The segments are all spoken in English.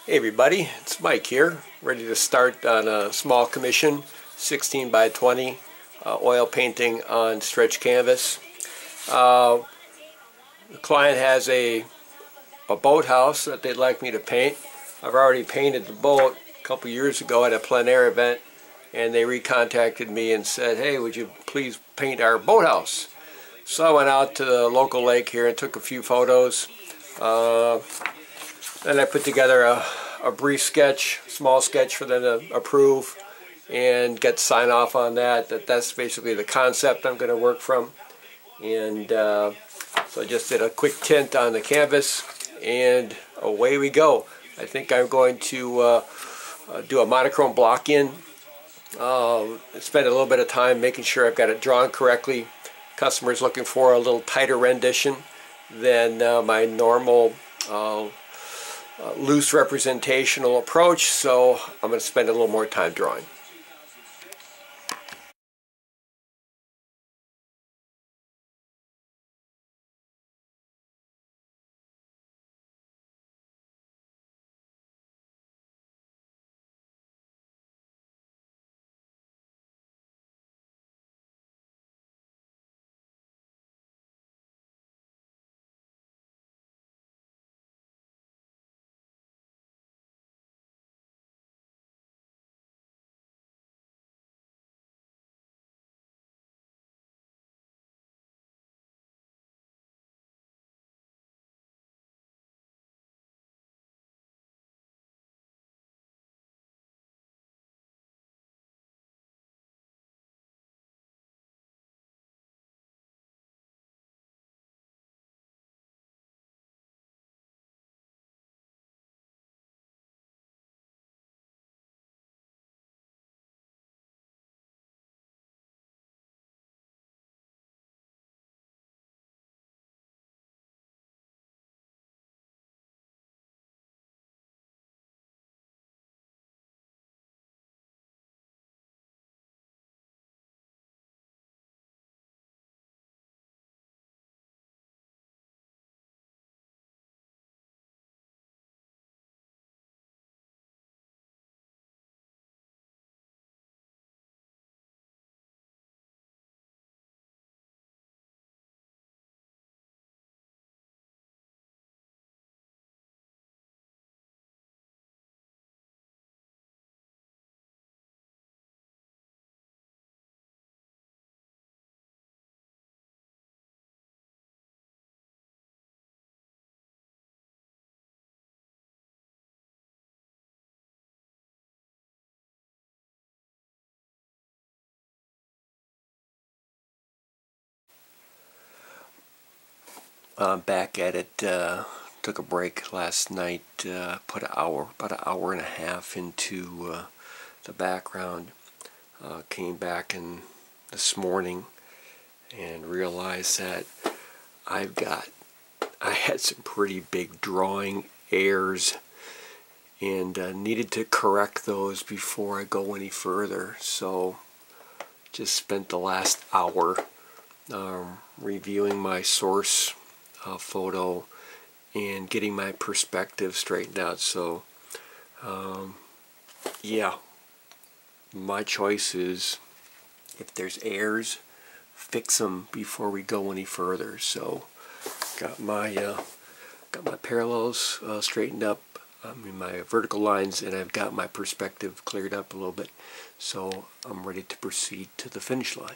Hey everybody, it's Mike here, ready to start on a small commission, 16 by 20 oil painting on stretch canvas. The client has a boathouse that they'd like me to paint. I've already painted the boat a couple years ago at a plein air event, and they recontacted me and said, hey, would you please paint our boathouse? So I went out to the local lake here and took a few photos. Then I put together a brief sketch, small sketch for them to approve and get sign off on that's basically the concept I'm going to work from. And so I just did a quick tint on the canvas and away we go. I think I'm going to do a monochrome block in, spend a little bit of time making sure I've got it drawn correctly. Customer's looking for a little tighter rendition than my normal loose representational approach, so I'm going to spend a little more time drawing. Back at it, took a break last night, put about an hour and a half into the background, came back in this morning and realized that I had some pretty big drawing errors and needed to correct those before I go any further. So just spent the last hour reviewing my source photo and getting my perspective straightened out. So yeah, my choice is, if there's errors, fix them before we go any further. So got my parallels straightened up, my vertical lines, and I've got my perspective cleared up a little bit, so I'm ready to proceed to the finish line.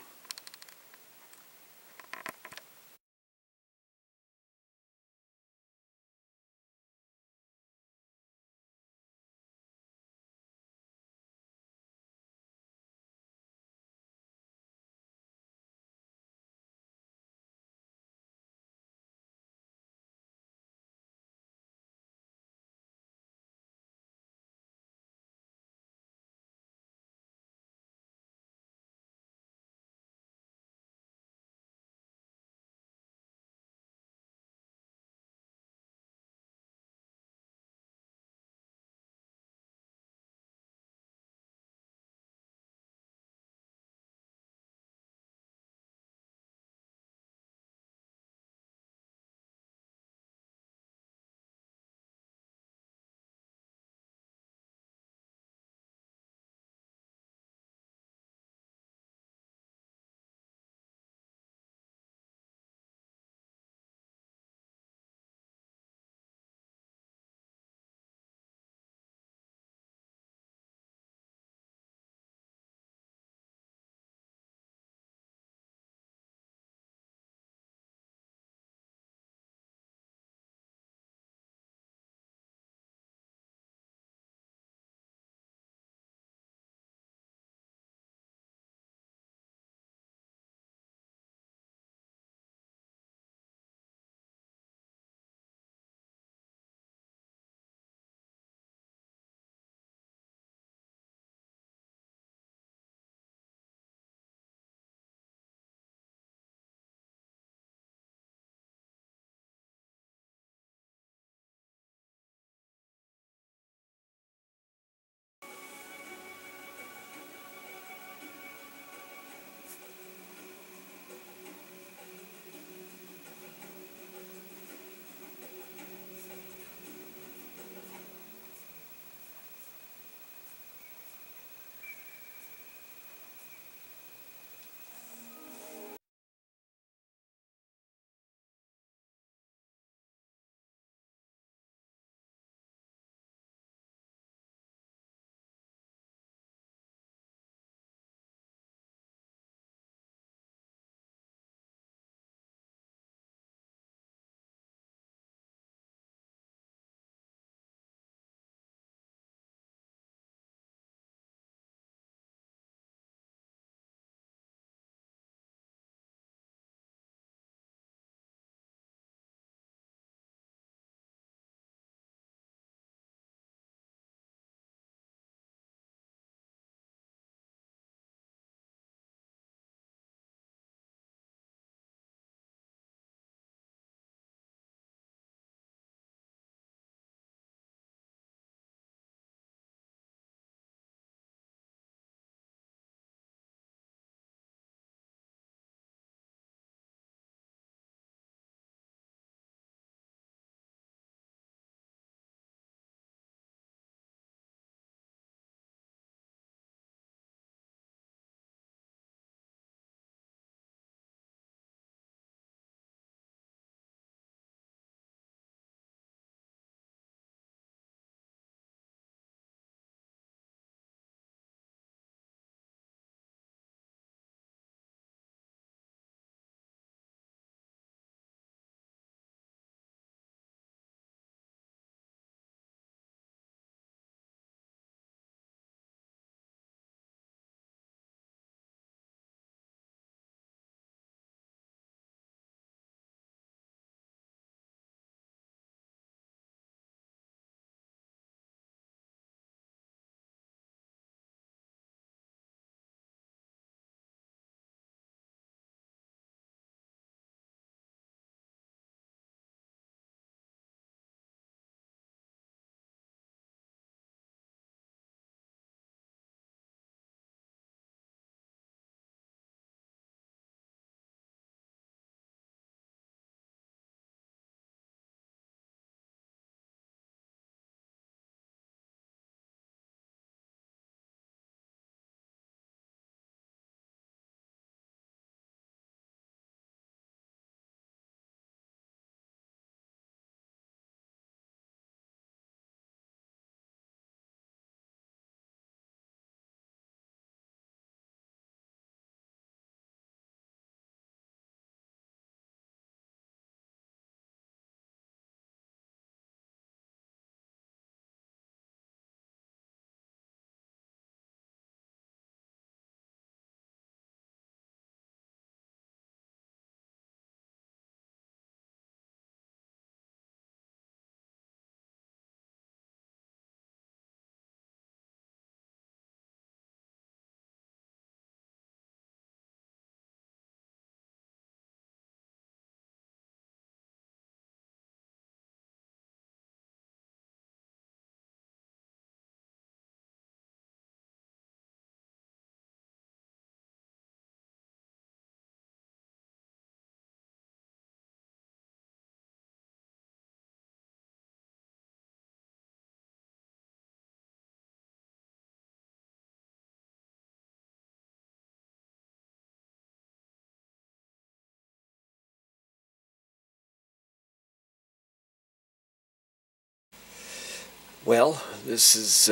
Well, this is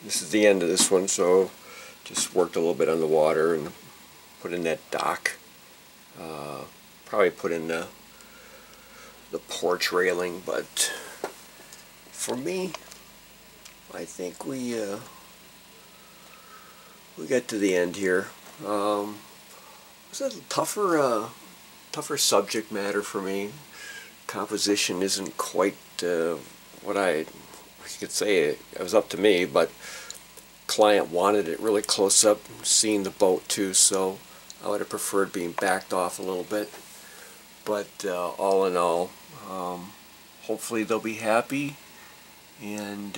this is the end of this one, so just worked a little bit on the water and put in that dock. Probably put in the porch railing, but for me, I think we got to the end here. It's a tougher subject matter for me. Composition isn't quite what I could say. It was up to me, but client wanted it really close up, seeing the boat too, so I would have preferred being backed off a little bit. But all in all, hopefully they'll be happy, and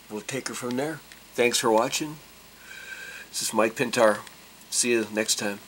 we'll take her from there. Thanks for watching. This is Mike Pintar. See you next time.